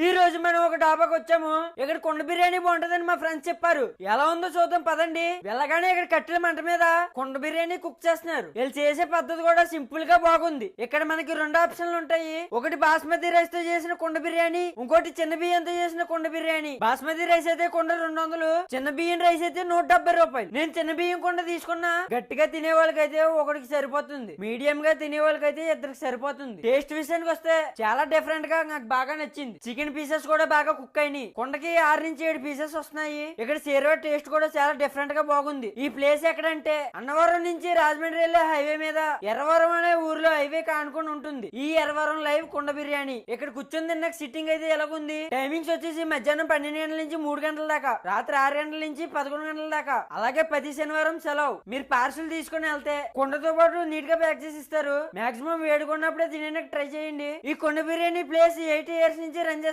ఈ రోజు మనం ఒక డాబాకి వచ్చాము. ఇక్కడ కుండ బిర్యానీ బాగుంటదని మా ఫ్రెండ్స్ చెప్పారు. ఎలా ఉందో చూద్దాం పదండి. వెళ్ళగానే ఇక్కడ కట్టెల మంట మీద కుండ బిర్యానీ కుక్ చేస్తున్నారు. వీళ్ళు చేసే పద్ధతి కూడా సింపుల్ గా బాగుంది. ఇక్కడ మనకి రెండు ఆప్షన్లు ఉంటాయి. ఒకటి బాస్మతి రైస్ తో చేసిన కుండ బిర్యానీ, ఇంకోటి చిన్న బియ్యంతో చేసిన కుండ బిర్యానీ. బాస్మతి రైస్ అయితే కుండ 200, చిన్న బియ్యం రైస్ అయితే 170 రూపాయలు. నేను చిన్న బియ్యం కుండ తీసుకున్నా. గట్టిగా తినే వాళ్ళకైతే ఒకటికి సరిపోతుంది, మీడియం గా తినే వాళ్ళకైతే ఇద్దరికి సరిపోతుంది. టేస్ట్ విషయానికి వస్తే చాలా డిఫరెంట్ గా నాకు బాగా నచ్చింది. చికెన్ పీసెస్ కూడా బాగా కుక్ అయినాయి. కుండకి 6 నుంచి 7 పీసెస్ వస్తున్నాయి. ఇక్కడ సేర్వా టేస్ట్ కూడా చాలా డిఫరెంట్ గా బాగుంది. ఈ ప్లేస్ ఎక్కడంటే అన్నవరం నుంచి రాజమండ్రి వెళ్లే హైవే మీద ఎర్రవరం అనే ఊర్లో హైవే కానుకొని ఉంటుంది. ఈ ఎర్రవరం లైవ్ కుండ బిర్యానీ. ఇక్కడ కూర్చొని తిన్నాక సిట్టింగ్ అయితే ఎలాగుంది. టైమింగ్స్ వచ్చేసి మధ్యాహ్నం 12 గంటల నుంచి 3 గంటల దాకా, రాత్రి 6 గంటల నుంచి 11 గంటల దాకా. అలాగే ప్రతి శనివారం సెలవు. మీరు పార్సల్ తీసుకుని వెళ్తే కుండతో పాటు నీట్ గా ప్యాక్ చేసి ఇస్తారు. మాక్సిమం వేడుకున్నప్పుడే తినేందుకు ట్రై చేయండి. ఈ కుండ బిర్యానీ ప్లేస్ 8 ఇయర్స్ నుంచి రన్ చేస్తారు.